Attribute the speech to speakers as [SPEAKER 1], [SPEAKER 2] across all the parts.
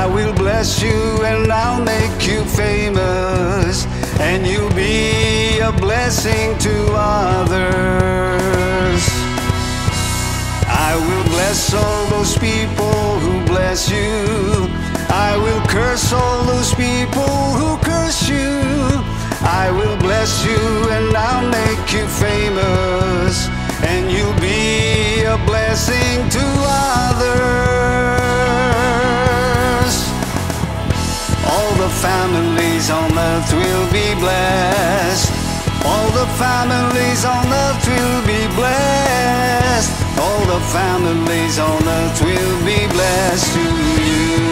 [SPEAKER 1] will bless you and I'll make you famous, and you'll be a blessing to others. I will bless all those people who bless you. I will curse all those people who curse you. I will bless you and I'll make you famous, and you'll be a blessing to others. All the families on earth will be blessed. All the families on earth will be blessed. All the families on earth will be blessed to you.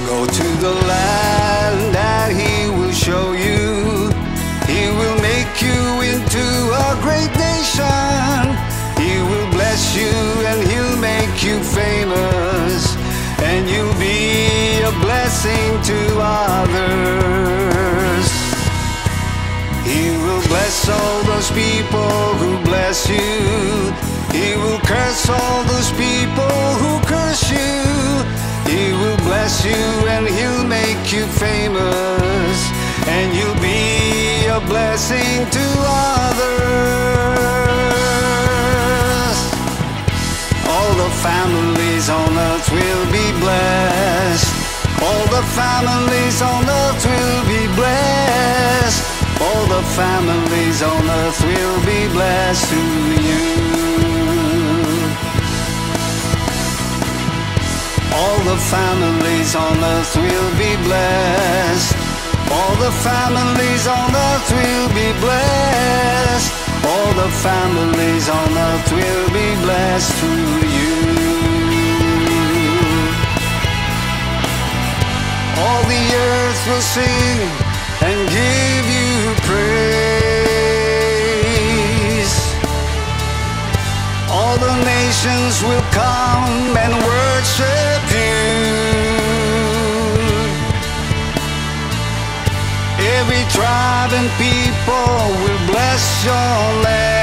[SPEAKER 1] Go to the land that He will show you. He will make you into a great nation. He will bless you and He'll make you famous, and you'll be a blessing to others. He will bless all those people who bless you. He will curse all those people who curse you. He will bless you and He'll make you famous, and you'll be a blessing to others. All the families on earth will be blessed. All the families on earth will be blessed. All the families on earth will be blessed through you. All the families on earth will be blessed. All the families on earth will be blessed. All the families on earth will be blessed through you. All the earth will sing and give you praise. All the nations will come and worship you. Every tribe and people will bless your name.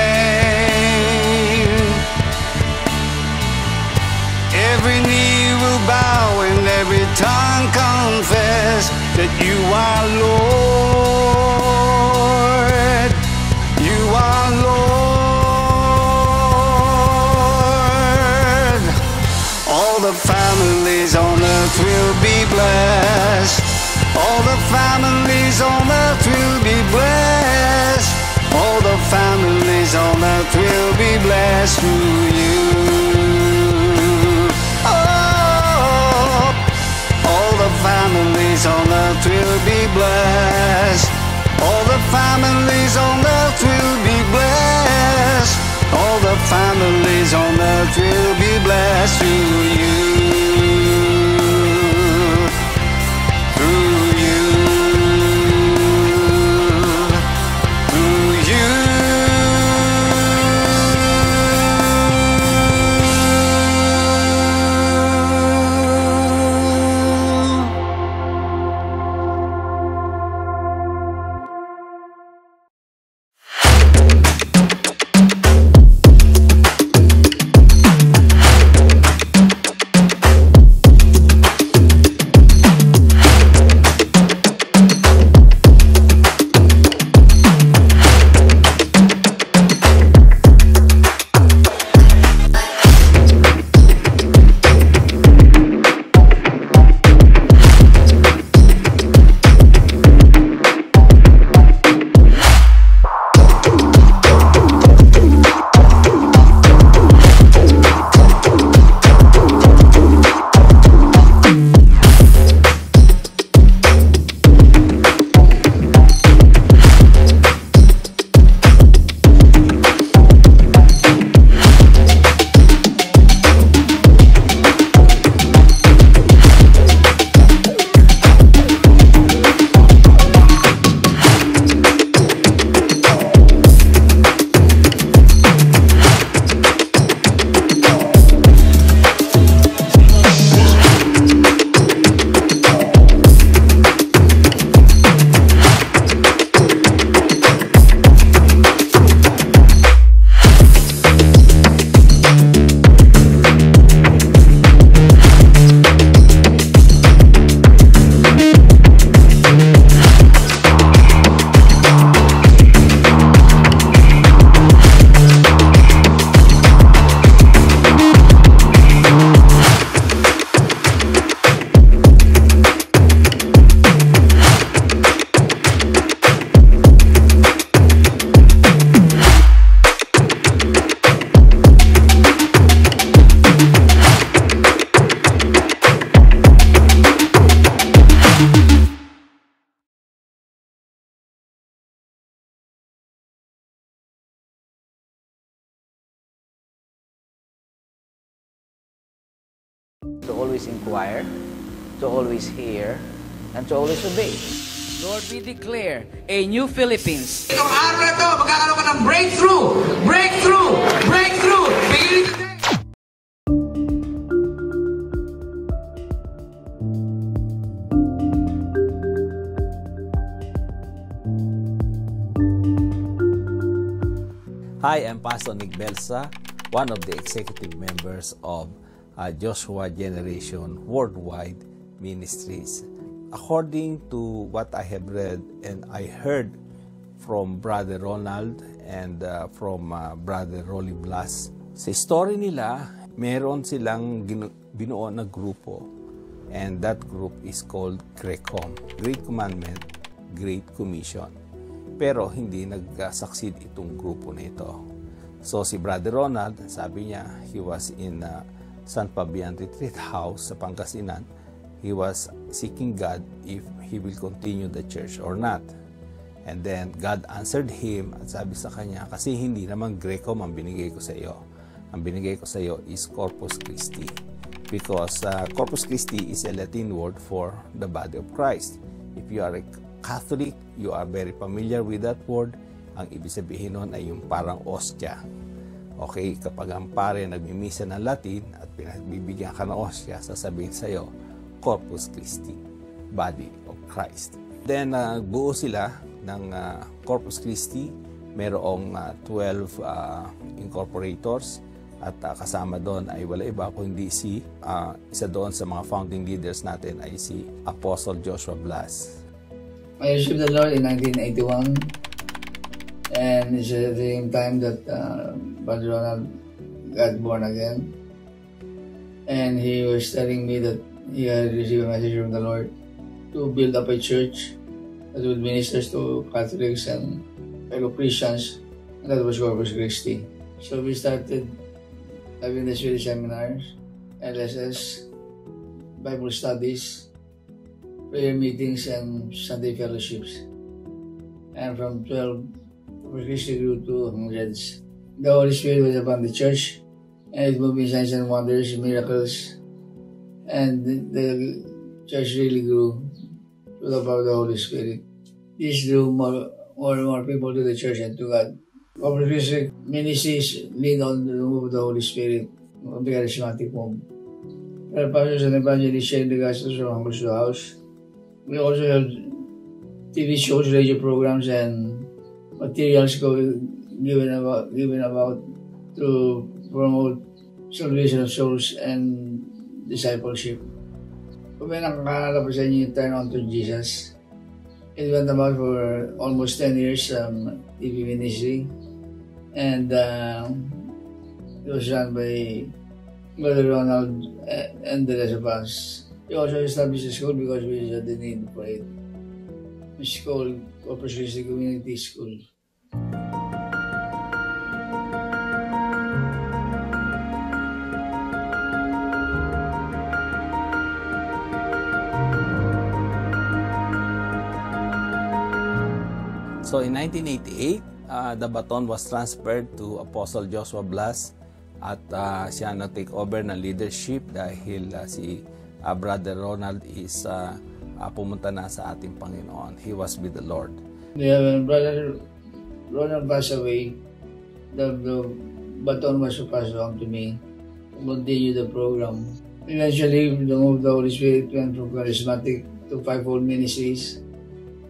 [SPEAKER 1] Every knee will bow and every tongue confess that you are Lord. You are Lord. All the families on earth will be blessed. All the families on earth will be blessed. All the families on earth will be blessed through you. Oh, all the families on earth will be blessed. All the families on earth will be blessed. All the families on earth will be blessed through you.
[SPEAKER 2] to always inquire, to always hear, and to always obey. Lord, we declare a new Philippines.
[SPEAKER 3] Itong araw na ito, magkakaroon ka ng breakthrough! Breakthrough! Breakthrough! Beginning today!
[SPEAKER 4] Hi, I'm Pastor Nick Belsa, one of the executive members of Joshua Generation Worldwide Ministries. According to what I have read and I heard from Brother Ronald and from Brother Rolly Blas, sa story nila, meron silang binuo na grupo, and that group is called GRECOM, Great Commandment, Great Commission. Pero hindi nag-succeed itong grupo na ito. So si Brother Ronald, sabi niya, he was in San Fabian Retreat House sa Pangasinan. He was seeking God if he will continue the church or not. And then God answered him at sabi sa kanya, kasi hindi naman GRECOM ang binigay ko sa iyo. Ang binigay ko sa iyo is Corpus Christi. Because Corpus Christi is a Latin word for the body of Christ. If you are a Catholic, you are very familiar with that word. Ang ibig sabihin nun ay yung parang ostia. Okay, kapag ang pare nagmimisa ng Latin at pinagbibigyan ka ng ostia, sasabihin sa iyo, Corpus Christi, body of Christ. Then, buo sila ng Corpus Christi. Merong 12 incorporators at kasama doon ay wala iba kundi si isa doon sa mga founding leaders natin ay si Apostle Joshua Blas.
[SPEAKER 5] I received the Lord in 1981, and it's the same time that Brother Ronald got born again. And he was telling me that he had received a message from the Lord to build up a church that would minister to Catholics and fellow Christians, and that was Corpus Christi. So we started having the Swedish seminars, LSS, Bible studies, prayer meetings, and Sunday fellowships. And from 12, Corpus Christi grew to hundreds. The Holy Spirit was upon the church, and it moved in signs and wonders, miracles, and the church really grew through the power of the Holy Spirit. This drew more and more people to the church and to God. Corpus Christi ministries lean on the move of the Holy Spirit, of the charismatic move. Our pastors and evangelists share the gospel from house to house. We also have TV shows, radio programs, and materials given about to promote salvation of souls and discipleship. Kung may nakakaalala po sa inyo yung Turn On to Jesus, it went about for almost 10 years TV ministry, and it was run by Brother Ronald and the rest of us. We also established a school because we had the need for it. It's called Corpus Christi Community School.
[SPEAKER 4] So in 1988, the baton was transferred to Apostle Joshua Blas at siya na-take over ng leadership dahil si Brother Ronald is pumunta na sa ating Panginoon. He was with the Lord.
[SPEAKER 5] Yeah, when Brother Ronald passed away, the baton was passed on to me to continue the program. Eventually, the move of the Holy Spirit went from charismatic to fivefold ministries,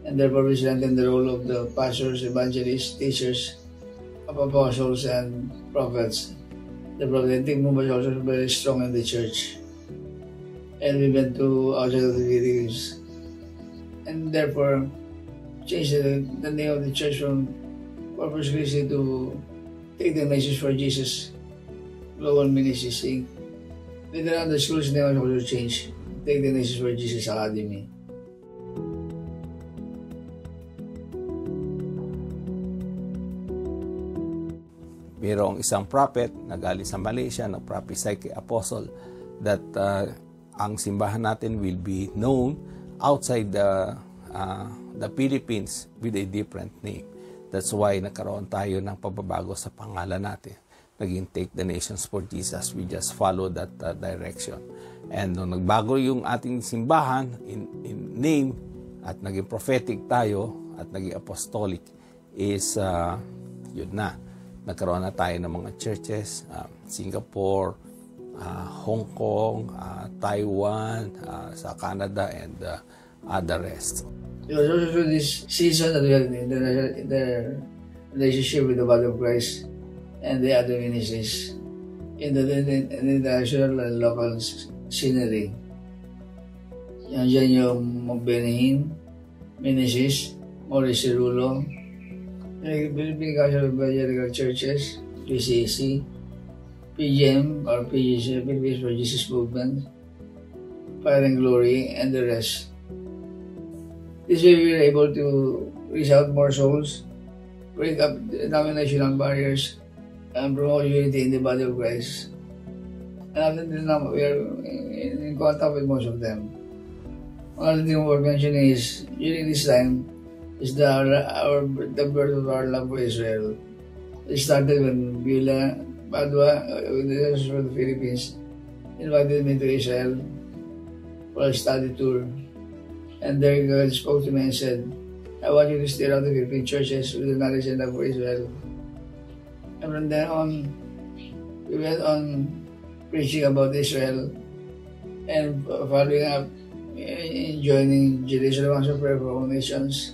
[SPEAKER 5] and therefore we strengthened the role of the pastors, evangelists, teachers, of apostles, and prophets. The prophetic movement was also very strong in the church. And we went to outside of the Philippines, and therefore changed the name of the church from Corpus Christi to Take the Message for Jesus Global Ministries Inc. Later on, the school's name was also changed, Take the Message for Jesus Academy.
[SPEAKER 4] Mayroong isang prophet na galing sa Malaysia na prophesy kay Apostle that ang simbahan natin will be known outside the Philippines with a different name. That's why nagkaroon tayo ng pagbabago sa pangalan natin. Naging Take the Nations for Jesus. We just follow that direction. And nung nagbago yung ating simbahan in name at naging prophetic tayo at naging apostolic is yun na. Nagkaroon na tayo ng mga churches, Singapore, Hong Kong, Taiwan, sa Canada, and the rest.
[SPEAKER 5] It was also this season that we had in the relationship with the body of Christ and the other ministries in the international and local scenery. Yan yung Benin ministries, Maurice Cirulo, Philippine Council of Evangelical Churches, PCAC, PGM or PGC, Philippines for Jesus Movement, Fire and Glory, and the rest. This way we were able to reach out more souls, break up denominational barriers, and promote unity in the body of Christ. And after this now, we are in contact with most of them. One other thing we're mentioning is, during this time, is the birth of our love for Israel. It started when Beulah Padua, with the from the Philippines, invited me to Israel for a study tour. And there God spoke to me and said, I want you to stay around the Philippine churches with the knowledge and love for Israel. And from then on, we went on preaching about Israel and following up in joining Jerusalem Council Prayer for All Nations,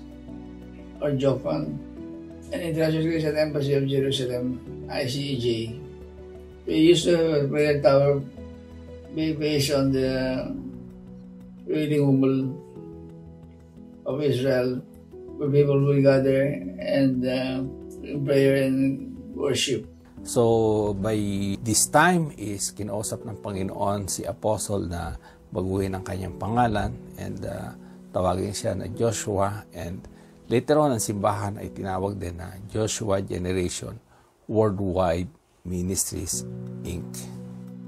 [SPEAKER 5] or JOPAN, and International Christian Embassy of Jerusalem, ICEJ. We used to have a prayer tower based on the Wailing Wall of Israel, where people will gather and prayer and worship.
[SPEAKER 4] So, by this time is kinausap ng Panginoon si Apostle na baguhin ang kanyang pangalan and tawagin siya na Joshua, and later on ang simbahan ay tinawag din na Joshua Generation Worldwide Ministries, Inc.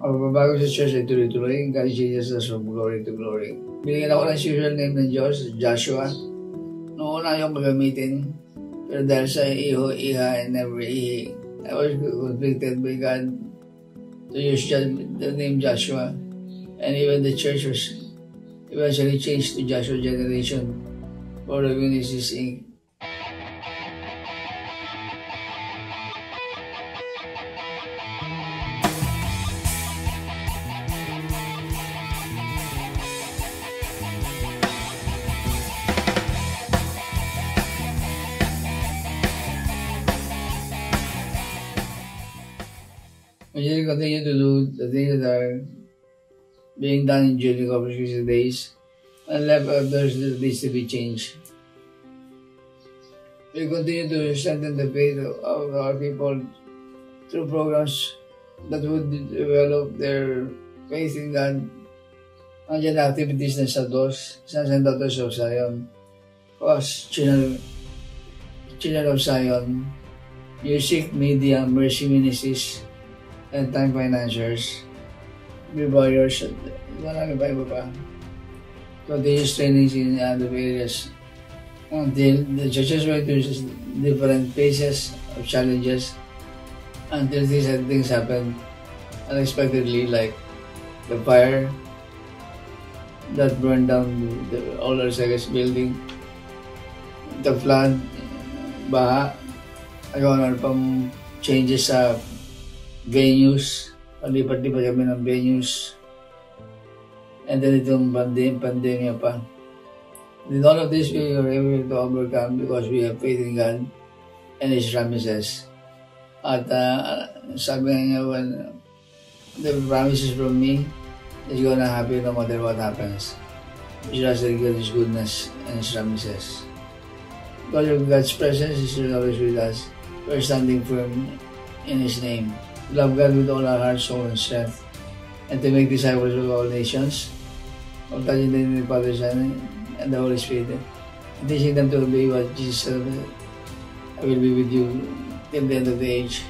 [SPEAKER 5] Ang pagbabago sa church ay tuloy-tuloy. God changes us from glory to glory. Binigyan ako ng usual name ng Diyos, Joshua. Noong una yung magamitin, pero dahil sa iho, iha, and never ihi, I was convicted by God to use the name Joshua. And even the church was eventually changed to Joshua Generation Worldwide Ministries, Inc. We should continue to do the things that are being done during the Corpus Christi days, and left others that needs to be changed. We continue to strengthen the faith of our people through programs that would develop their faith in God. Nandiyan na activities ng SADOS, Sons and Daughters of Zion, COS, Children of Zion, Music, Media, Mercy Ministries, and Time Financiers, Be Warriors, marami pa iba pa. Continuous trainings in other areas until the churches went through different phases of challenges until things happen unexpectedly, like the fire that burned down the old Arcegas building, the flood, baha, nagawa na pang changes sa venues, palipat-lipat kami ng venues, and then itong pandemya pa. In all of this, we were able to overcome because we have faith in God and His promises. At sabi nga niya, when the promises from me is gonna happen no matter what happens. We trust in God's goodness and His promises. Because of God's presence is always with us. We're standing firm in His name. Love God with all our heart, soul, and strength, and to make disciples of all nations, baptizing them in the Father, Son, and the Holy Spirit, and teaching them to obey what Jesus said, I will be with you till the end of the age.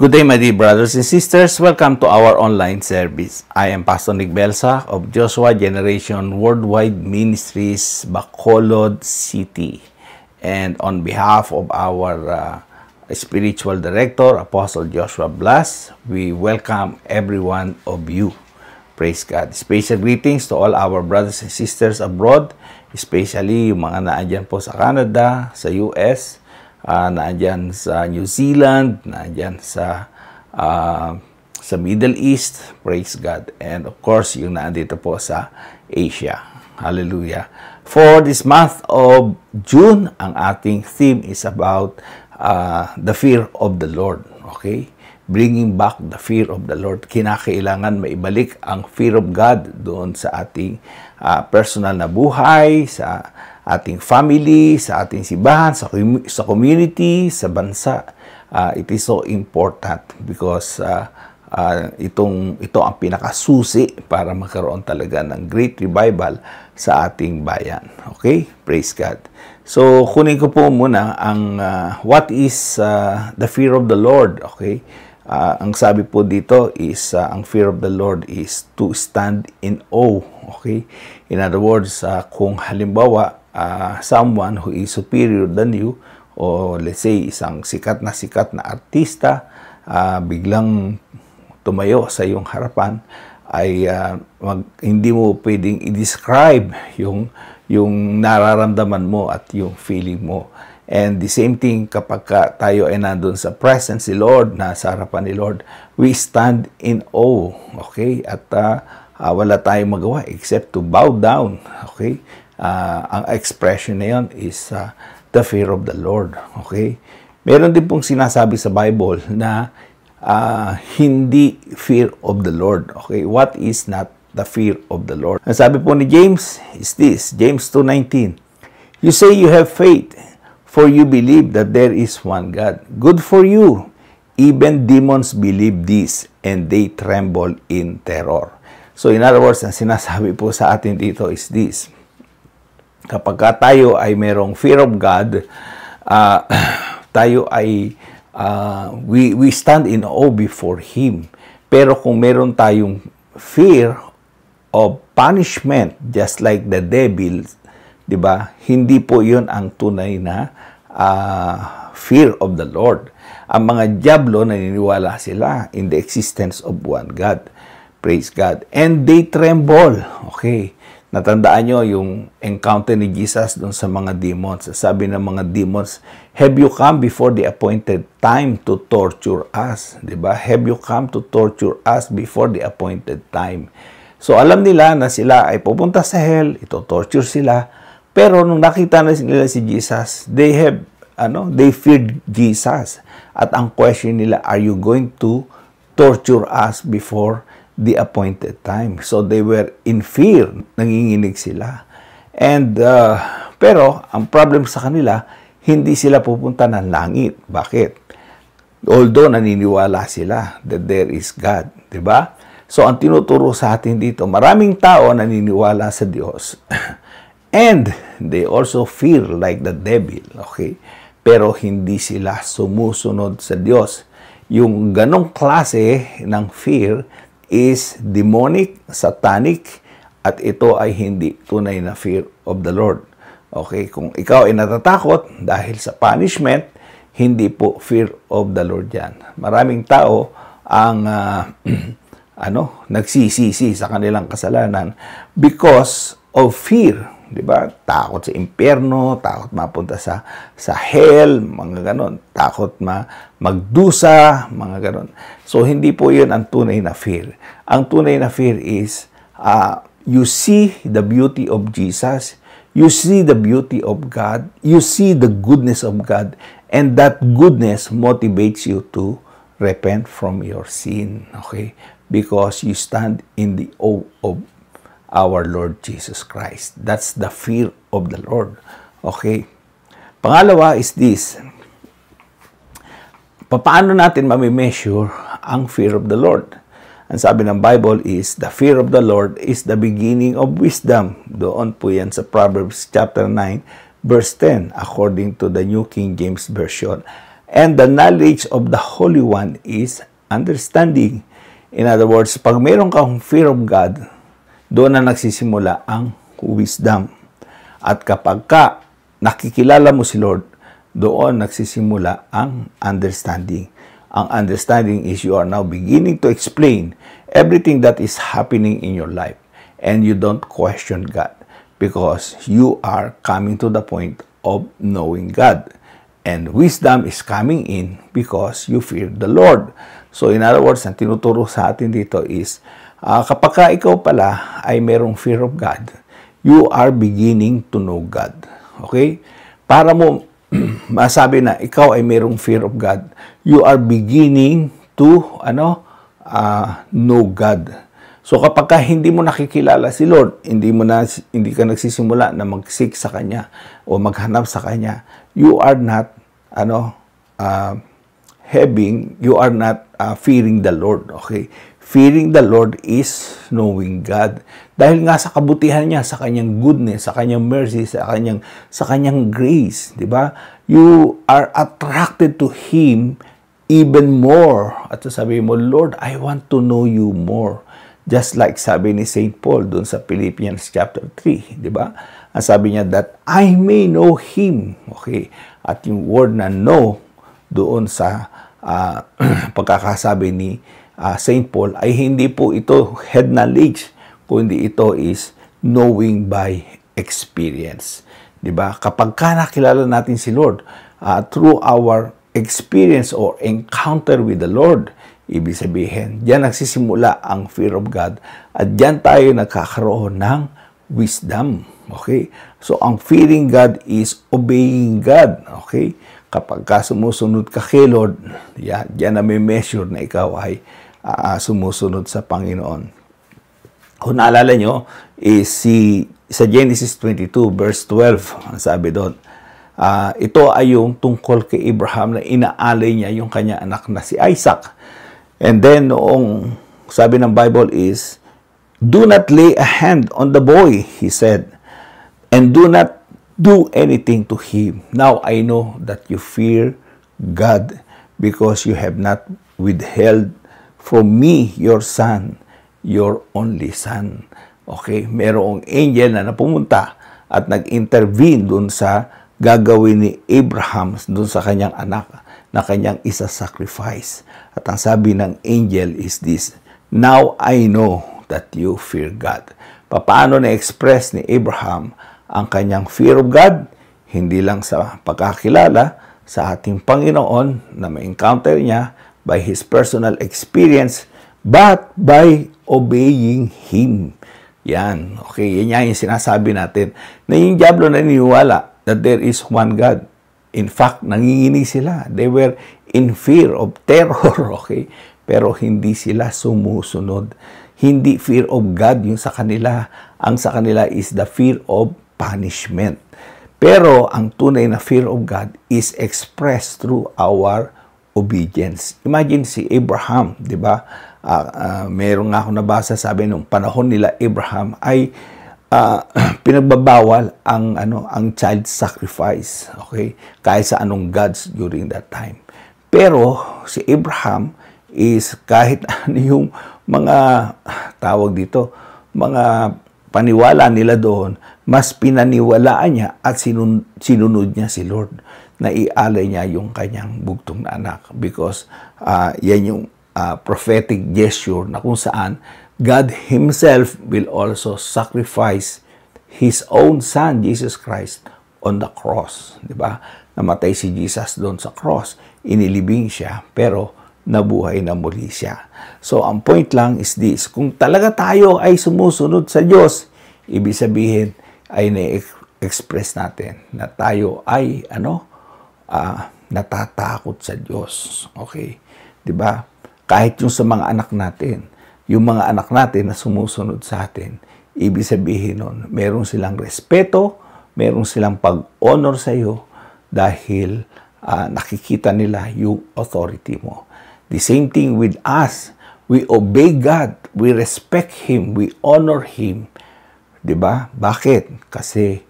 [SPEAKER 4] Good day, my dear brothers and sisters. Welcome to our online service. I am Pastor Nick Belsa of Joshua Generation Worldwide Ministries, Bacolod City. And on behalf of our spiritual director, Apostle Joshua Blas, we welcome every one of you. Praise God. Special greetings to all our brothers and sisters abroad, especially yung mga naandyan po sa Canada, sa US, naandyan sa New Zealand, naandyan sa Middle East, praise God. And of course, yung naandito po sa Asia. Hallelujah. For this month of June, ang ating theme is about the fear of the Lord. Okay? Bringing back the fear of the Lord. Kinakailangan maibalik ang fear of God doon sa ating personal na buhay, sa ating family, sa ating simbahan, sa community, sa bansa. It is so important because ito ang pinakasusi para magkaroon talaga ng great revival sa ating bayan. Okay? Praise God. So, kunin ko po muna ang what is the fear of the Lord. Okay? Ang sabi po dito is ang fear of the Lord is to stand in awe. Okay? In other words, kung halimbawa, someone who is superior than you, o let's say isang sikat na artista biglang tumayo sa iyong harapan, ay hindi mo pwedeng i-describe yung nararamdaman mo at yung feeling mo. And the same thing kapag tayo ay nandun sa presence ni Lord, nasa harapan ni Lord, we stand in awe. Okay? At wala tayong magawa except to bow down. Okay? Ang expression na yun is the fear of the Lord. Okay? Meron din pong sinasabi sa Bible na hindi fear of the Lord. Okay? What is not the fear of the Lord? Ang sabi po ni James is this, James 2:19. You say you have faith, for you believe that there is one God. Good for you. Even demons believe this, and they tremble in terror. So in other words, ang sinasabi po sa atin dito is this. Kapag tayo ay merong fear of God, tayo ay we stand in awe before Him. Pero kung meron tayong fear of punishment, just like the devil, di ba? Hindi po yun ang tunay na fear of the Lord. Ang mga diablo, naniniwala sila in the existence of one God. Praise God. And they tremble. Okay. Natandaan nyo yung encounter ni Jesus doon sa mga demons. Sabi ng mga demons, have you come before the appointed time to torture us? Diba? Have you come to torture us before the appointed time? So alam nila na sila ay pupunta sa hell, ito torture sila. Pero nung nakita na nila si Jesus, they feared Jesus. At ang question nila, are you going to torture us before the appointed time? So they were in fear, nanginginig sila. And pero ang problem sa kanila, hindi sila pupunta ng langit. Bakit? Although naniniwala sila that there is God, 'di ba? So ang tinuturo sa atin dito, maraming tao naniniwala sa Diyos. And they also fear like the devil, okay? Pero hindi sila sumusunod sa Diyos. Yung ganong klase ng fear is demonic, satanic, at ito ay hindi tunay na fear of the Lord. Okay, kung ikaw ay natatakot dahil sa punishment, hindi po fear of the Lord yan. Maraming tao ang nagsisisi sa kanilang kasalanan because of fear. Diba? Takot sa impyerno, takot mapunta sa hell, mga ganon. Takot magdusa, mga ganon. So, hindi po yun ang tunay na fear. Ang tunay na fear is, you see the beauty of Jesus, you see the beauty of God, you see the goodness of God, and that goodness motivates you to repent from your sin. Okay? Because you stand in the awe of our Lord Jesus Christ. That's the fear of the Lord. Okay? Pangalawa is this. Paano natin mamimeasure ang fear of the Lord? Ang sabi ng Bible is, the fear of the Lord is the beginning of wisdom. Doon po yan sa Proverbs chapter 9, verse 10, according to the New King James Version. And the knowledge of the Holy One is understanding. In other words, pag mayroon kang fear of God, doon na nagsisimula ang wisdom. At kapag ka nakikilala mo si Lord, doon nagsisimula ang understanding. Ang understanding is you are now beginning to explain everything that is happening in your life. And you don't question God because you are coming to the point of knowing God. And wisdom is coming in because you fear the Lord. So in other words, ang tinuturo sa atin dito is kapag ka ikaw pala ay merong fear of God, you are beginning to know God. Okay? Para mo masabi na ikaw ay merong fear of God, you are beginning to know God. So kapag ka hindi mo nakikilala si Lord, hindi ka nagsisimula na mag-seek sa Kanya o maghanap sa Kanya, you are not fearing the Lord. Okay? Fearing the Lord is knowing God. Dahil nga sa kabutihan niya, sa kanyang goodness, sa kanyang mercy, sa kanyang grace, di ba? You are attracted to Him even more. At sabi mo, Lord, I want to know you more. Just like sabi ni St. Paul doon sa Philippians chapter 3, di ba? Ang sabi niya, that I may know Him. Okay? At yung word na know doon sa pagkakasabi ni St. Paul ay hindi po ito head knowledge, kundi ito is knowing by experience. Diba? Kapag ka nakilala natin si Lord through our experience or encounter with the Lord, ibig sabihin, diyan nagsisimula ang fear of God at diyan tayo nagkakaroon ng wisdom. Okay? So, ang fearing God is obeying God. Okay? Kapag ka sumusunod ka kay Lord, diyan na may measure na ikaw ay sumusunod sa Panginoon. Kung naalala nyo, sa Genesis 22 verse 12, ang sabi doon, ito ay yung tungkol kay Abraham na inaalay niya yung kanya anak na si Isaac. And then, noong sabi ng Bible is, do not lay a hand on the boy, he said, and do not do anything to him. Now I know that you fear God because you have not withheld from me, your son, your only son. Okay? Merong angel na napumunta at nag-intervene dun sa gagawin ni Abraham dun sa kanyang anak na kanyang isa-sacrifice. At ang sabi ng angel is this, now I know that you fear God. Paano na-express ni Abraham ang kanyang fear of God? Hindi lang sa pagkakilala sa ating Panginoon na ma-encounter niya by his personal experience, but by obeying Him. Yan. Okay, yan yung sinasabi natin. Na yung diablo naniniwala that there is one God. In fact, nanginginig sila. They were in fear of terror. Okay? Pero hindi sila sumusunod. Hindi fear of God yung sa kanila. Ang sa kanila is the fear of punishment. Pero ang tunay na fear of God is expressed through our obedience. Imagine si Abraham, di ba? Meron nga ako nabasa, sabi nung panahon nila Abraham ay pinagbabawal ang child sacrifice, okay? Kahit sa anong gods during that time. Pero si Abraham is kahit ano yung mga tawag dito, mga paniwala nila doon, mas pinaniwalaan niya at sinunod niya si Lord na ialay niya yung kanyang bugtong na anak because yan yung prophetic gesture na kung saan God Himself will also sacrifice His own Son, Jesus Christ, on the cross. Diba? Namatay si Jesus doon sa cross. Inilibing siya, pero nabuhay na muli siya. So, ang point lang is this. Kung talaga tayo ay sumusunod sa Diyos, ibig sabihin ay na-express natin na tayo ay natatakot sa Diyos. Okay? 'Di ba? Kahit yung sa mga anak natin, yung mga anak natin na sumusunod sa atin, ibig sabihin nun, meron silang respeto, meron silang pag-honor sa iyo dahil nakikita nila yung authority mo. The same thing with us. We obey God, we respect Him, we honor Him. 'Di ba? Bakit? Kasi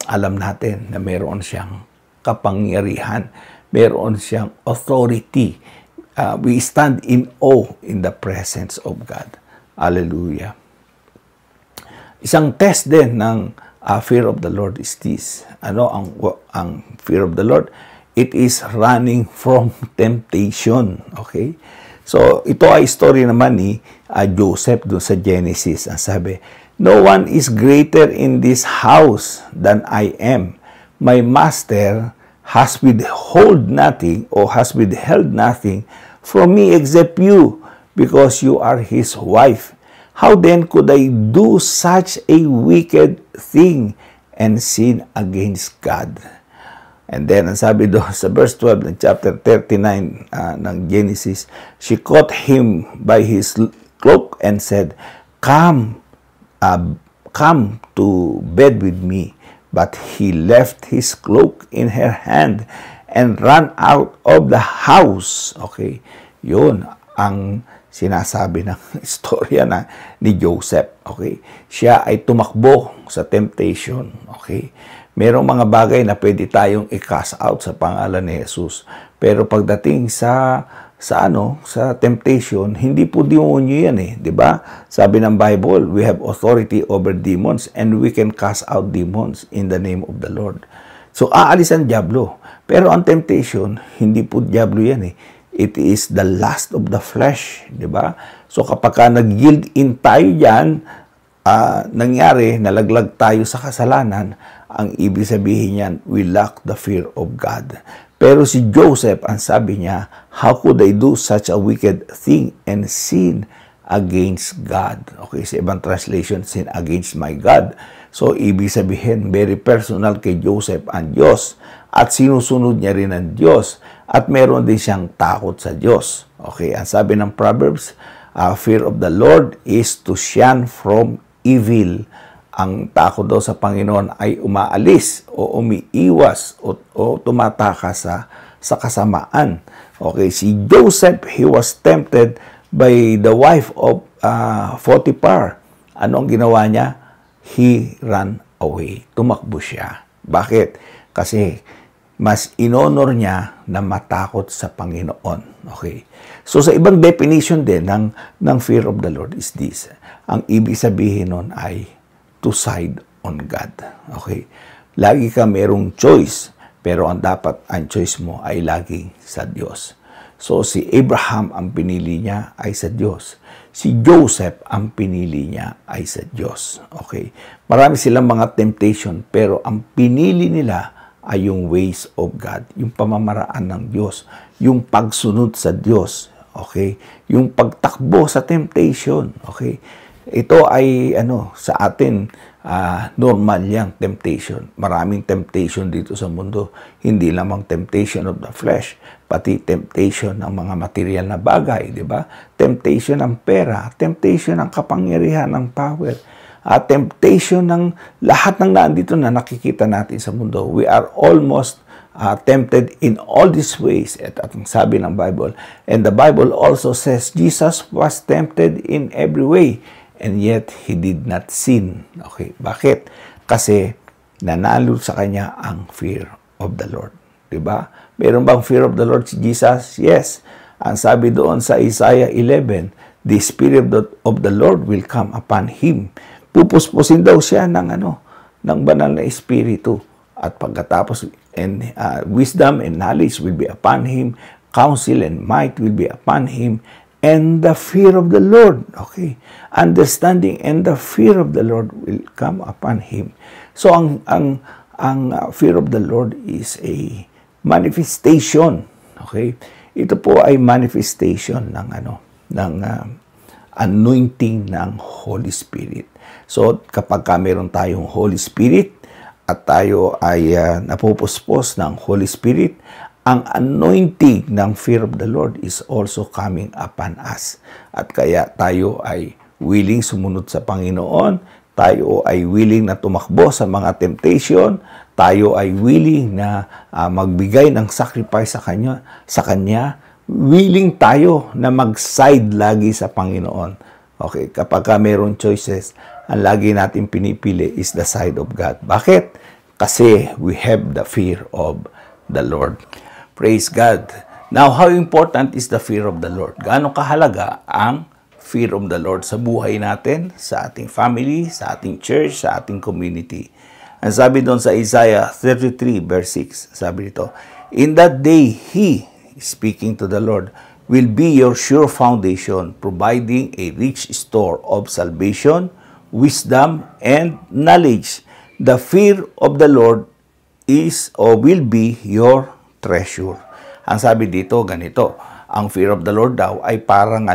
[SPEAKER 4] alam natin na meron siyang kapangyarihan. meron siyang authority. We stand in awe in the presence of God. Hallelujah. Isang test din ng fear of the Lord is this. Ano ang fear of the Lord? It is running from temptation. Okay? So, ito ay story naman ni Joseph doon sa Genesis. Ang sabi, "No one is greater in this house than I am. My master has withheld nothing from me except you, because you are his wife. How then could I do such a wicked thing and sin against God?" And then, ang sabi doon sa verse 12 ng chapter 39 ng Genesis, she caught him by his cloak and said, come to bed with me. But he left his cloak in her hand and ran out of the house. Okay, yun ang sinasabi ng istorya ni Joseph. Okay, siya ay tumakbo sa temptation. Okay, merong mga bagay na pwede tayong i-cast out sa pangalan ni Jesus. Pero pagdating sa temptation, hindi po demonyo yan eh, 'di ba? Sabi ng Bible, we have authority over demons and we can cast out demons in the name of the Lord. So aalis ang diablo. Pero ang temptation, hindi po diablo yan eh. It is the lust of the flesh, 'di ba? So kapag nag-yield in tayo diyan, nangyari, nalaglag tayo sa kasalanan, ang ibig sabihin niyan, we lack the fear of God. Pero si Joseph, ang sabi niya, how could I do such a wicked thing and sin against God? Okay, sa ibang translation, sin against my God. So, ibig sabihin, very personal kay Joseph ang Diyos. At sinusunod niya rin ang Diyos. At meron din siyang takot sa Diyos. Okay, ang sabi ng Proverbs, fear of the Lord is to shun from evil. Ang takot daw sa Panginoon ay umaalis o umiiwas o tumatakas sa kasamaan. Okay, si Joseph, he was tempted by the wife of Potiphar. Ano ang ginawa niya? He ran away. Tumakbo siya. Bakit? Kasi mas inonor niya na matakot sa Panginoon. Okay. So sa ibang definition din ng fear of the Lord is this. Ang ibig sabihin nun ay to side on God. Okay? Lagi ka merong choice, pero ang choice mo ay laging sa Diyos. So, si Abraham, ang pinili niya ay sa Diyos. Si Joseph, ang pinili niya ay sa Diyos. Okay? Marami silang mga temptation, pero ang pinili nila ay yung ways of God, yung pamamaraan ng Diyos, yung pagsunod sa Diyos. Okay? Yung pagtakbo sa temptation. Okay? Ito ay sa atin normal yang temptation. Maraming temptation dito sa mundo. Hindi lamang temptation of the flesh, pati temptation ng mga material na bagay, di ba? Temptation ng pera, temptation ng kapangyarihan, ng power, temptation ng lahat ng nandito na nakikita natin sa mundo. We are almost tempted in all these ways. At ang sabi ng Bible, and the Bible also says Jesus was tempted in every way, and yet he did not sin. Okay, bakit? Kasi nanalo sa kanya ang fear of the Lord. Diba? Meron bang fear of the Lord si Jesus? Yes. Ang sabi doon sa Isaiah 11, the Spirit of the Lord will come upon him. Pupuspusin daw siya ng banal na espiritu. At pagkatapos, wisdom and knowledge will be upon him. Counsel and might will be upon him. And the fear of the Lord, okay, understanding and the fear of the Lord will come upon him. So ang fear of the Lord is a manifestation, okay? Ito po ay manifestation ng anointing ng Holy Spirit. So kapag meron tayong Holy Spirit at tayo ay napupuspos ng Holy Spirit, ang anointing ng fear of the Lord is also coming upon us. At kaya tayo ay willing sumunod sa Panginoon, tayo ay willing na tumakbo sa mga temptation, tayo ay willing na magbigay ng sacrifice sa Kanya, willing tayo na mag-side lagi sa Panginoon. Okay, kapag mayroon choices, ang lagi natin pinipili is the side of God. Bakit? Kasi we have the fear of the Lord. Praise God. Now, how important is the fear of the Lord? Gaano kahalaga ang fear of the Lord sa buhay natin, sa ating family, sa ating church, sa ating community? Ang sabi doon sa Isaiah 33 verse 6, sabi dito, "In that day, He," speaking to the Lord, "will be your sure foundation, providing a rich store of salvation, wisdom, and knowledge. The fear of the Lord is or will be your treasure." Ang sabi dito, ganito, ang fear of the Lord daw ay parang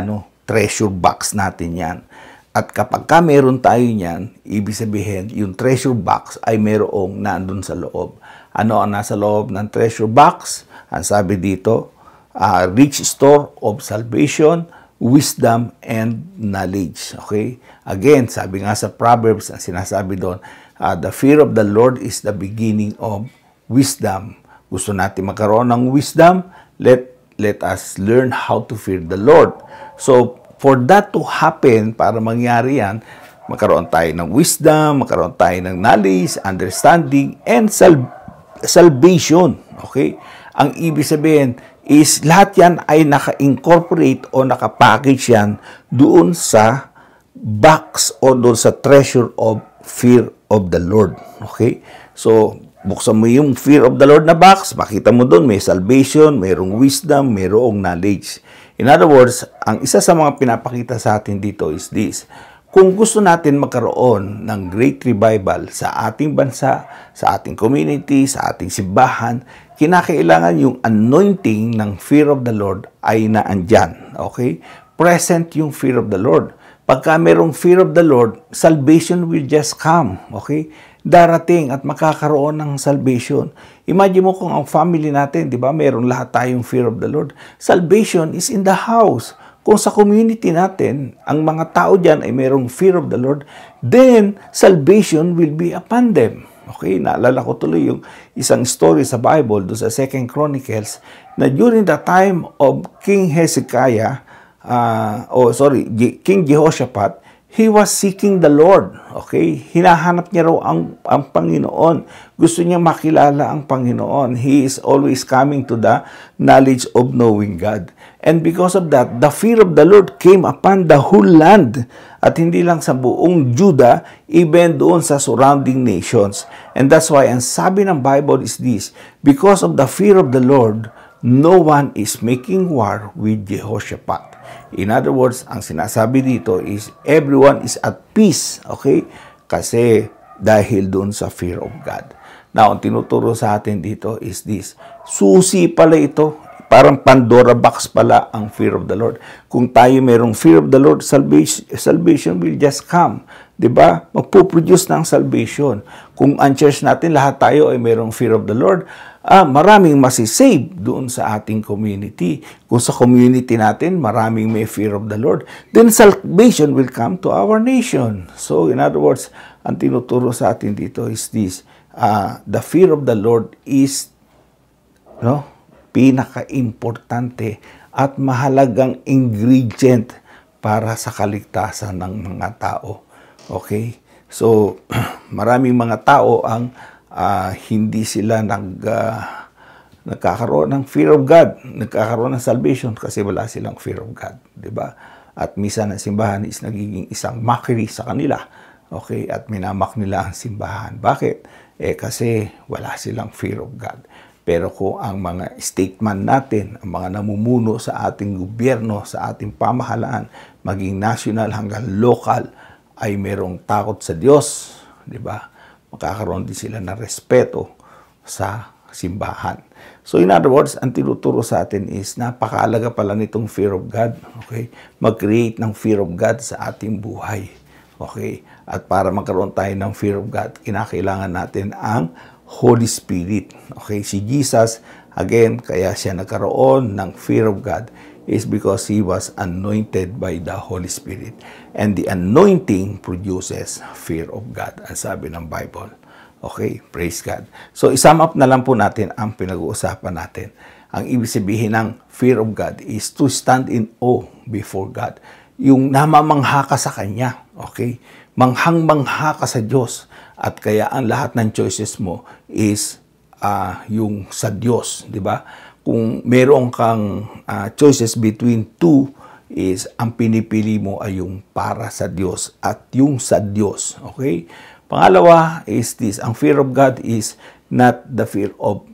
[SPEAKER 4] treasure box natin yan. At kapag meron tayo niyan, ibig sabihin, yung treasure box ay merong nandun sa loob. Ano ang nasa loob ng treasure box? Ang sabi dito, rich store of salvation, wisdom, and knowledge. Okay? Again, sabi nga sa Proverbs, ang sinasabi doon, the fear of the Lord is the beginning of wisdom. Gusto natin magkaroon ng wisdom, let us learn how to fear the Lord. So, for that to happen, para mangyari yan, magkaroon tayo ng wisdom, magkaroon tayo ng knowledge, understanding, and salvation. Okay? Ang ibig sabihin is lahat yan ay naka-incorporate o naka-package yan doon sa box o doon sa treasure of fear of the Lord. Okay? So, buksan mo yung fear of the Lord na box, makita mo doon may salvation, mayroong wisdom, mayroong knowledge. In other words, ang isa sa mga pinapakita sa atin dito is this. Kung gusto natin magkaroon ng great revival sa ating bansa, sa ating community, sa ating simbahan, kinakailangan yung anointing ng fear of the Lord ay naandyan. Okay? Present yung fear of the Lord. Pagka merong fear of the Lord, salvation will just come. Okay? Darating at makakaroon ng salvation. Imagine mo kung ang family natin, di ba, meron lahat tayong fear of the Lord. Salvation is in the house. Kung sa community natin, ang mga tao dyan ay merong fear of the Lord, then salvation will be upon them. Okay, naalala ko tuloy yung isang story sa Bible, do sa 2 Chronicles, na during the time of King Hezekiah, King Jehoshaphat, he was seeking the Lord. Okay? Hinahanap niya raw ang Panginoon. Gusto niya makilala ang Panginoon. He is always coming to the knowledge of knowing God. And because of that, the fear of the Lord came upon the whole land. At hindi lang sa buong Judah, even doon sa surrounding nations. And that's why, ang sabi ng Bible is this, because of the fear of the Lord, no one is making war with Jehoshaphat. In other words, ang sinasabi dito is everyone is at peace, okay? Kasi dahil doon sa fear of God. Now, ang tinuturo sa atin dito is this. Susi pala ito. Parang Pandora box pala ang fear of the Lord. Kung tayo merong fear of the Lord, salvation will just come. Diba? Magpuproduce ng salvation. Kung ang church natin, lahat tayo ay merong fear of the Lord, maraming masisave doon sa ating community. Kung sa community natin, maraming may fear of the Lord, then salvation will come to our nation. So, in other words, ang tinuturo sa atin dito is this. The fear of the Lord is pinaka-importante at mahalagang ingredient para sa kaligtasan ng mga tao. Okay? So, maraming mga tao ang hindi sila nagkakaroon ng fear of God, nagkakaroon ng salvation kasi wala silang fear of God, 'di ba? At minsan ang simbahan is nagiging isang mockery sa kanila. Okay? At minamak nila ang simbahan. Bakit? Kasi wala silang fear of God. Pero kung ang mga statement natin, ang mga namumuno sa ating gobyerno, sa ating pamahalaan, maging national hanggang local, ay merong takot sa Diyos, di ba? Magkakaroon din sila ng respeto sa simbahan. So in other words, ang tinuturo sa atin is napakahalaga pala nitong fear of God. Okay? Mag-create ng fear of God sa ating buhay. Okay? At para magkaroon tayo ng fear of God, kinakailangan natin ang Holy Spirit. Okay? Si Jesus, again, kaya siya nagkaroon ng fear of God is because He was anointed by the Holy Spirit. And the anointing produces fear of God, ang sabi ng Bible. Okay? Praise God. So, isum up na lang po natin ang pinag-uusapan natin. Ang ibig sabihin ng fear of God is to stand in awe before God. Yung namamangha ka sa Kanya. Okay? Manghang-mangha ka sa Diyos. At kaya ang lahat ng choices mo is yung sa Diyos, di ba? kung meron kang choices between two, is ang pinipili mo ay yung para sa Diyos at yung sa Diyos. Okay? Pangalawa is this, ang fear of God is not the fear of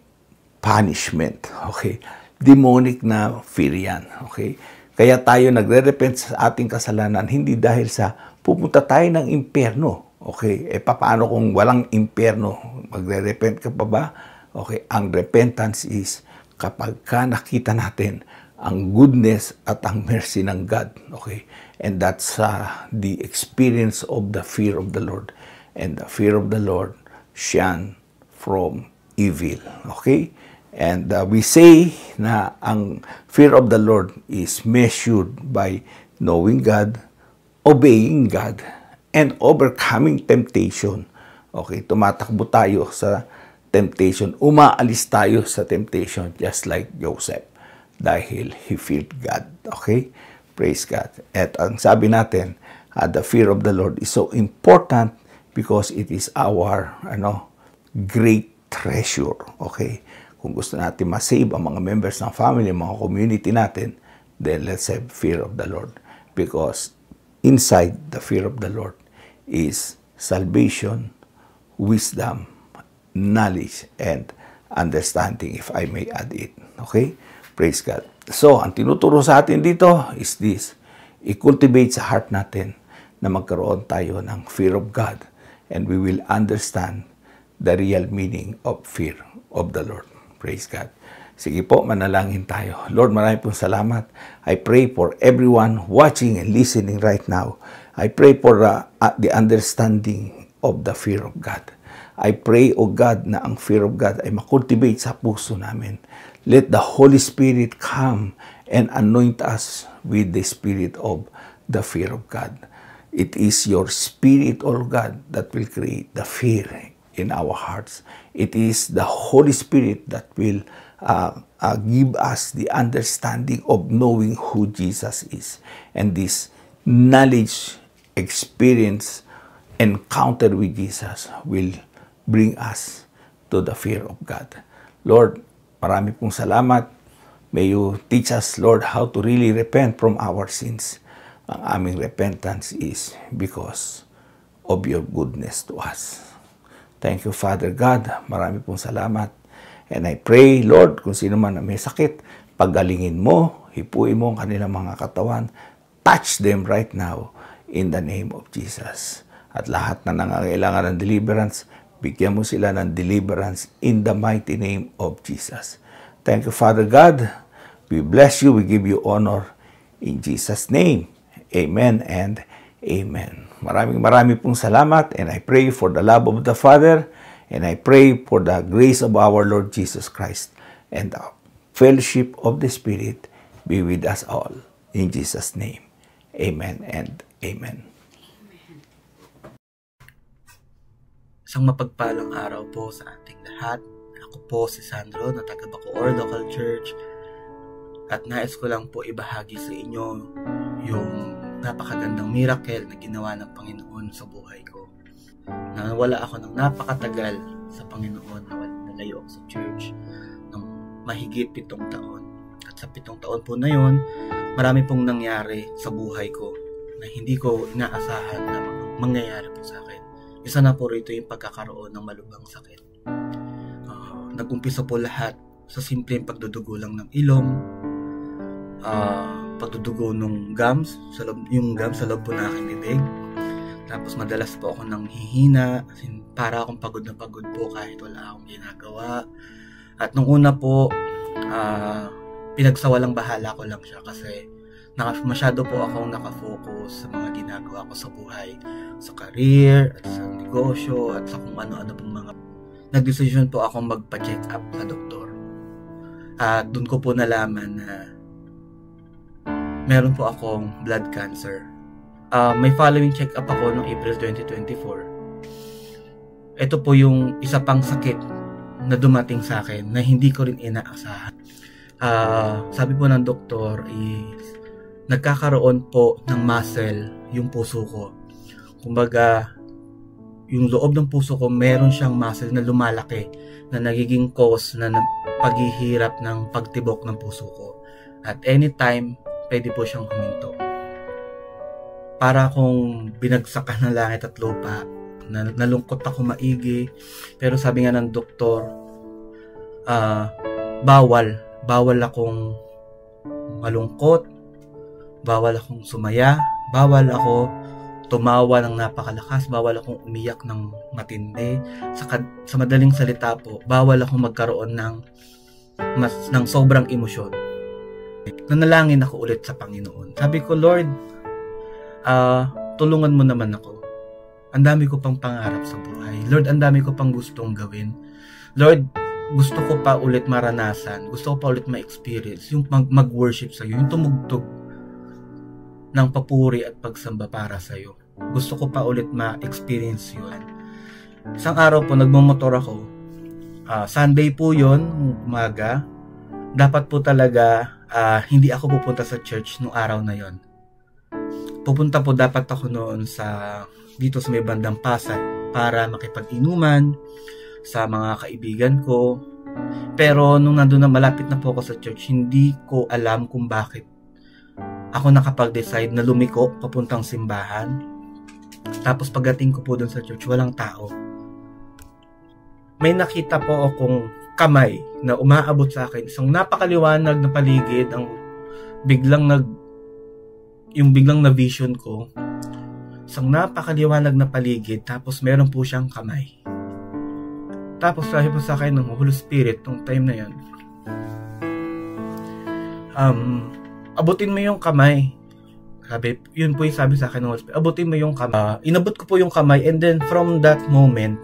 [SPEAKER 4] punishment. Okay? Demonic na fear yan. Okay? Kaya tayo nagre-repent sa ating kasalanan, hindi dahil sa pupunta tayo ng impyerno. Okay? Paano kung walang impyerno? Magre-repent ka pa ba? Okay? Ang repentance is kapag ka nakita natin ang goodness at ang mercy ng God. Okay? And that's the experience of the fear of the Lord. And the fear of the Lord shun from evil. Okay? And we say na ang fear of the Lord is measured by knowing God, obeying God, and overcoming temptation. Okay? Tumatakbo tayo sa temptation. Umaalis tayo sa temptation just like Joseph. Dahil he feared God. Okay? Praise God. At ang sabi natin, the fear of the Lord is so important because it is our great treasure. Okay? Kung gusto natin ma-save ang mga members ng family, mga community natin, then let's have fear of the Lord. Because inside the fear of the Lord is salvation, wisdom, knowledge, and understanding, if I may add it. Okay? Praise God. So, ang tinuturo sa atin dito is this. I-cultivate sa heart natin na magkaroon tayo ng fear of God, and we will understand the real meaning of fear of the Lord. Praise God. Sige po, manalangin tayo. Lord, marami pong salamat. I pray for everyone watching and listening right now. I pray for the understanding of the fear of God. I pray, O God, na ang fear of God ay makultivate sa puso namin. Let the Holy Spirit come and anoint us with the spirit of the fear of God. It is your spirit, O God, that will create the fear in our hearts. It is the Holy Spirit that will give us the understanding of knowing who Jesus is. And this knowledge, experience, encounter with Jesus will bring us to the fear of God. Lord, marami pong salamat. May you teach us, Lord, how to really repent from our sins. Ang aming repentance is because of your goodness to us. Thank you, Father God. Marami pong salamat. And I pray, Lord, kung sino man na may sakit, paggalingin mo, hipuin mo ang kanilang mga katawan. Touch them right now in the name of Jesus. At lahat na nangangailangan ng deliverance, bigyan mo sila ng deliverance in the mighty name of Jesus. Thank you, Father God. We bless you. We give you honor in Jesus' name. Amen and amen. Maraming pong salamat, and I pray for the love of the Father, and I pray for the grace of our Lord Jesus Christ, and the fellowship of the Spirit be with us all. In Jesus' name. Amen and amen.
[SPEAKER 6] Isang mapagpalang araw po sa ating lahat. Ako po si Sandro na taga Bacoor Local Church, at nais ko lang po ibahagi sa inyo yung napakagandang miracle na ginawa ng Panginoon sa buhay ko. Nawala ako ng napakatagal sa Panginoon, nalayo ako sa church ng mahigit 7 taon. At sa 7 taon po na yon, marami pong nangyari sa buhay ko na hindi ko inaasahan na mangyayari po sa akin. Isa na po rito yung pagkakaroon ng malubhang sakit. Nag-umpisa po lahat sa simpleng pagdudugo lang ng ilong, pagdudugo ng gums, yung gums sa loob po na aking bibig. Tapos madalas po ako nang hihina, para akong pagod na pagod po kahit wala akong ginagawa. At nung una po, pinagsawalang bahala ko lang siya kasi masyado po akong nakafocus sa mga ginagawa ko sa buhay, sa career, at sa negosyo, at sa kung ano-ano pong mga. Nag-decision po akong magpa-check up sa doktor. At doon ko po nalaman na meron po akong blood cancer. May following check up ako noong April 2024. Ito po yung isa pang sakit na dumating sa akin na hindi ko rin inaasahan. Sabi po ng doktor is nagkakaroon po ng muscle yung puso ko. Kumbaga, yung loob ng puso ko meron siyang muscle na lumalaki na nagiging cause na paghihirap ng pagtibok ng puso ko. At anytime, pwede po siyang huminto. Para akong binagsakan ng langit at lupa, nalungkot ako maigi, pero sabi nga ng doktor, bawal akong malungkot, bawal akong sumaya, bawal ako tumawa ng napakalakas, bawal akong umiyak ng matindi. Sa madaling salita po, bawal akong magkaroon ng sobrang emosyon. Nanalangin ako ulit sa Panginoon. Sabi ko, Lord, tulungan mo naman ako. Ang dami ko pang pangarap sa buhay. Lord, ang dami ko pang gustong gawin. Lord, gusto ko pa ulit maranasan. Gusto ko pa ulit ma-experience yung mag-worship sa iyo, yung tumugtog ng papuri at pagsamba para sa iyo. Gusto ko pa ulit ma-experience yun. Isang araw po, nagmamotor ako. Sunday po yun, umaga. Dapat po talaga hindi ako pupunta sa church nung araw na yon. Pupunta po dapat ako noon dito sa may bandang Pasay para makipag-inuman sa mga kaibigan ko. Pero nung nandun na malapit na po ako sa church, hindi ko alam kung bakit ako nakapag-decide na lumiko papuntang simbahan. Tapos pagdating ko po dun sa church, walang tao. May nakita po akong kamay na umaabot sa akin. Isang napakaliwanag na paligid, biglang na vision ko. Isang napakaliwanag na paligid, tapos meron po siyang kamay. Tapos sabi po sa akin ng Holy Spirit nung time na yan, abutin mo yung kamay. Yun po yung sabi sa akin ng Holy Spirit, abutin mo yung kamay. Inabot ko po yung kamay, and then from that moment,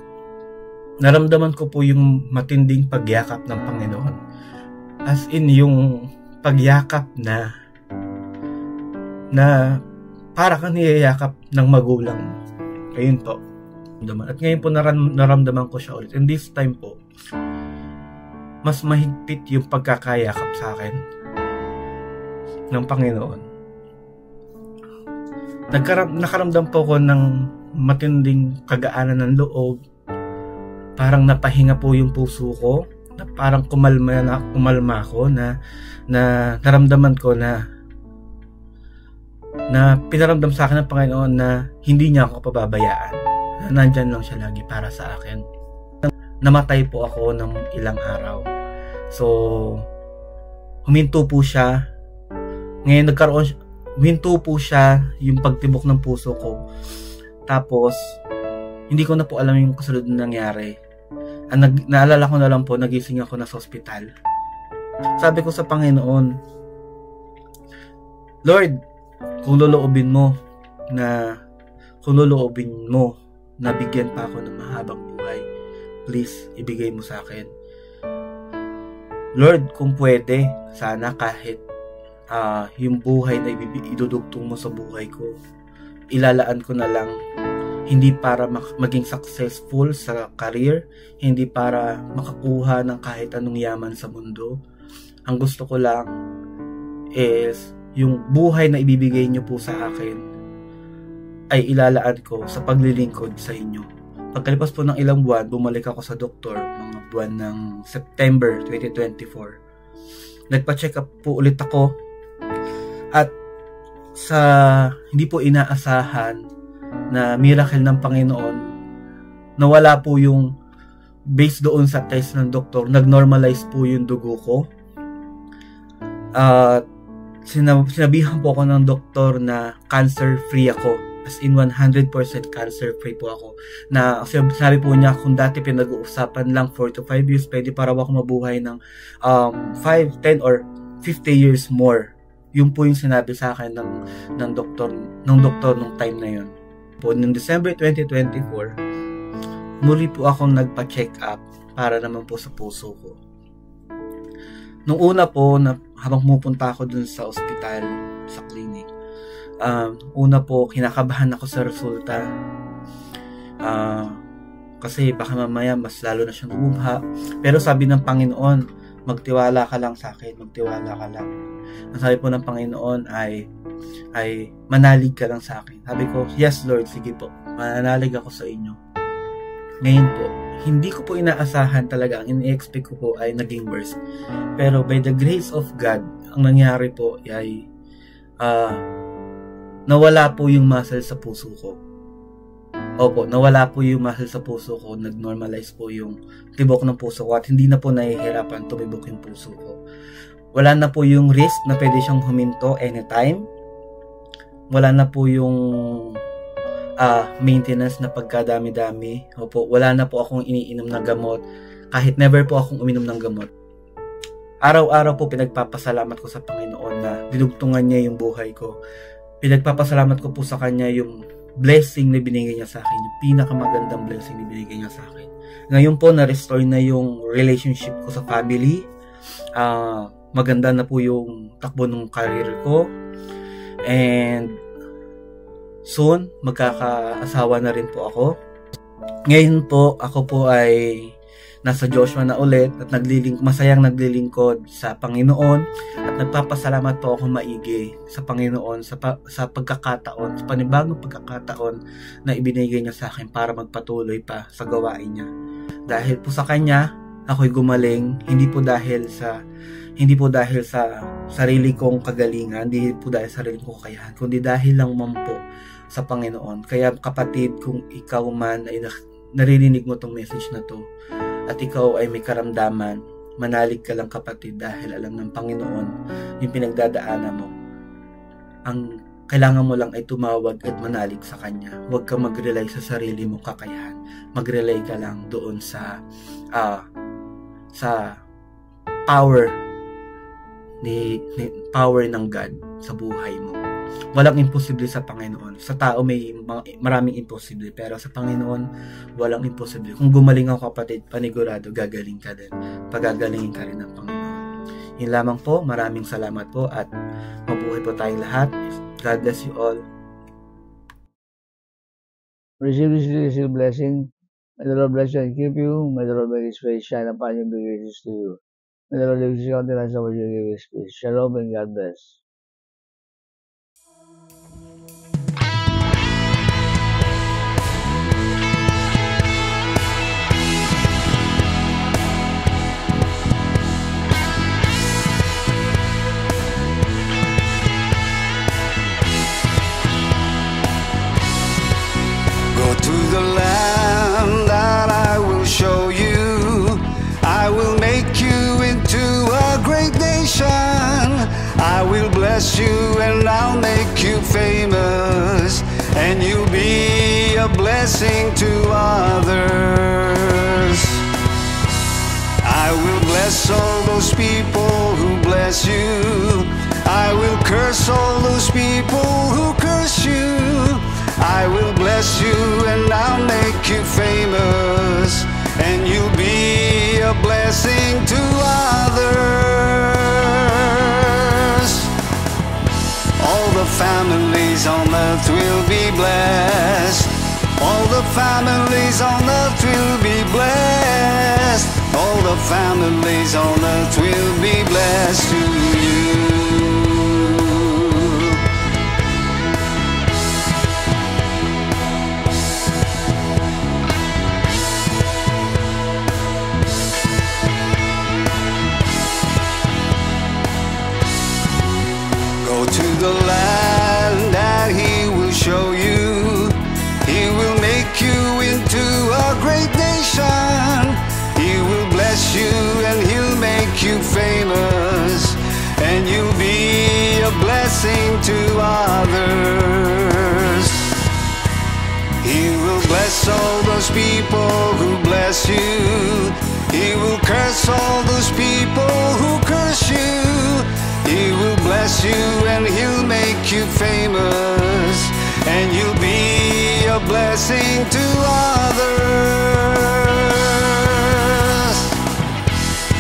[SPEAKER 6] naramdaman ko po yung matinding pagyakap ng Panginoon. As in, yung pagyakap na para kang niyayakap ng magulang. Ayun po. At ngayon po naramdaman ko siya ulit. And this time po, mas mahigpit yung pagkakayakap sa akin ng Panginoon. Nakaramdam po ko ng matinding kagaanan ng loob. Parang napahinga po yung puso ko. Na parang kumalma ako na naramdaman ko na pinaramdam sa akin ng Panginoon na hindi niya ako pababayaan. Na nandyan lang siya lagi para sa akin. Namatay po ako ng ilang araw. So, huminto po siya. Ngayon huminto po siya yung pagtibok ng puso ko. Tapos, hindi ko na po alam yung kasunod na nangyari. Naalala ko na lang po, nagising ako na sa ospital. Sabi ko sa Panginoon, Lord, kung loloobin mo na bigyan pa ako ng mahabang buhay, please, ibigay mo sa akin. Lord, kung pwede, sana kahit yung buhay na idudugtong mo sa buhay ko, ilalaan ko na lang, hindi para maging successful sa career, hindi para makakuha ng kahit anong yaman sa mundo. Ang gusto ko lang is yung buhay na ibibigay niyo po sa akin ay ilalaan ko sa paglilingkod sa inyo. Pagkalipas po ng ilang buwan, bumalik ako sa doktor mga buwan ng September 2024. Nagpa-check up po ulit ako at sa hindi po inaasahan na miracle ng Panginoon, nawala po yung based doon sa test ng doktor, nag-normalize po yung dugo ko. Sinabihan po ako ng doktor na cancer-free ako. As in 100% cancer-free po ako. Na sabi po niya, kung dati pinag-uusapan lang 4 to 5 years, pwede para ako mabuhay ng 5, 10 or 50 years more. Yun po yung sinabi sa akin ng doktor nung time na yun. Po, noong December 2024, muli po akong nagpa-check up para naman po sa puso ko. Nung una po, habang pumupunta ako dun sa ospital, sa clinic, una po, kinakabahan ako sa resulta. Kasi baka mamaya mas lalo na siyang lumubha. Pero sabi ng Panginoon, magtiwala ka lang sa akin, magtiwala ka lang. Ang sabi po ng Panginoon ay manalig ka lang sa akin. Sabi ko, yes Lord, sige po, manalig ako sa inyo. Ngayon po, hindi ko po inaasahan talaga, ang in-expect ko po ay naging worse. Pero by the grace of God, ang nangyari po ay nawala po yung muscle sa puso ko. Opo, nawala po yung muscle sa puso ko, nag-normalize po yung tibok ng puso ko at hindi na po nahihirapan tumibok yung puso ko. Wala na po yung risk na pwede siyang huminto anytime. Wala na po yung maintenance na pagkadami-dami. Opo, wala na po akong iniinom na gamot. Kahit never po akong uminom ng gamot. Araw-araw po pinagpapasalamat ko sa Panginoon na dinugtungan niya yung buhay ko. Pinagpapasalamat ko po sa Kanya yung blessing na binigay niya sa akin. Yung pinakamagandang blessing na binigay niya sa akin. Ngayon po, na-restore na yung relationship ko sa family. Maganda na po yung takbo ng career ko. And soon, magkakaasawa na rin po ako. Ngayon po, ako po ay nasa Joshua na ulit at masayang naglilingkod sa Panginoon at nagpapasalamat po ako maigi sa Panginoon sa pagkakataon, sa panibagong pagkakataon na ibinigay niya sa akin para magpatuloy pa sa gawain niya. Dahil po sa Kanya, ako'y gumaling, hindi po dahil sa sarili kong kagalingan, hindi po dahil sa sarili kong kakayahan, kundi dahil lang man po sa Panginoon. Kaya kapatid, kung ikaw man ay naririnig mo tong message na to, at ikaw ay may karamdaman, manalig ka lang kapatid dahil alam ng Panginoon yung pinagdadaanan mo. Ang kailangan mo lang ay tumawag at manalig sa Kanya. Huwag ka mag-rely sa sarili mong kakayahan. Mag-rely ka lang doon sa power power ng God sa buhay mo. Walang imposible sa Panginoon. Sa tao may maraming imposible, pero sa Panginoon walang imposible. Kung gumaling ako kapatid, panigurado gagaling ka din. Pagagalingin ka rin ng Panginoon. Yun lamang po, maraming salamat po at mabuhay po tayong lahat. God bless you all.
[SPEAKER 5] Receive this blessing. May the Lord bless you and keep you. May the Lord make His face shine upon you and be gracious to you. May the Lord lift His countenance over you and give His peace. Shalom and God bless.
[SPEAKER 1] To the land that I will show you, I will make you into a great nation. I will bless you and I'll make you famous, and you'll be a blessing to others. I will bless all those people who bless you. I will curse all those people who curse you. I will bless you and I'll make you famous, and you'll be a blessing to others. All the families on earth will be blessed. All the families on earth will be blessed. All the families on earth will be blessed to you. To the land that He will show you. He will make you into a great nation. He will bless you and He'll make you famous, and you'll be a blessing to others. He will bless all those people who bless you. He will curse all those people who curse you. He will bless you and He'll make you famous, and you'll be a blessing to others.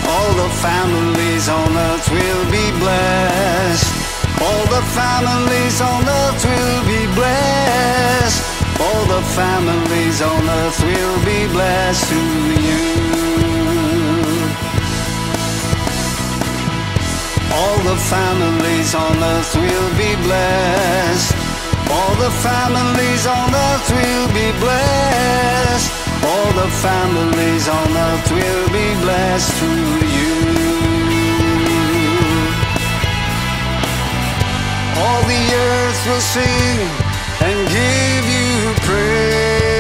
[SPEAKER 1] All the families on earth will be blessed. All the families on earth will be blessed. All the families on earth will be blessed to you. All the families on earth will be blessed. All the families on earth will be blessed. All the families on earth will be blessed through you. All the earth will sing and give you praise.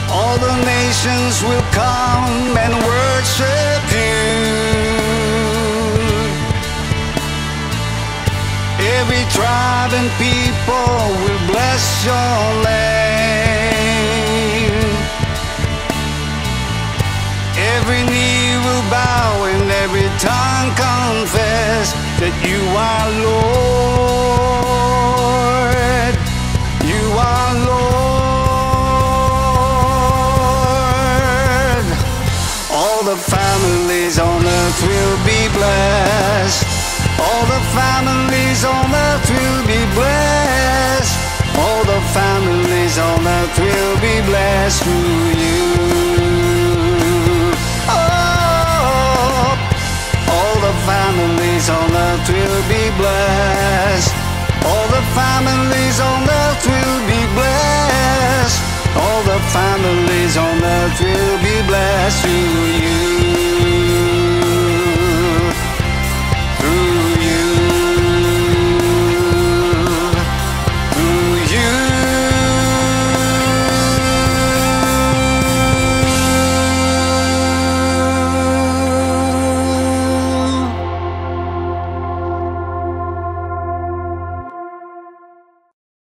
[SPEAKER 1] All the nations will come and worship you. Every tribe and people will bless your name. Every knee will bow and every tongue confess that you are Lord. You are Lord. All the families on earth will be blessed. All the families on earth will be blessed. All the families on earth will be blessed through you. Oh, all the families on earth will be blessed. All the families on earth will be blessed. All the families on earth will be blessed through you.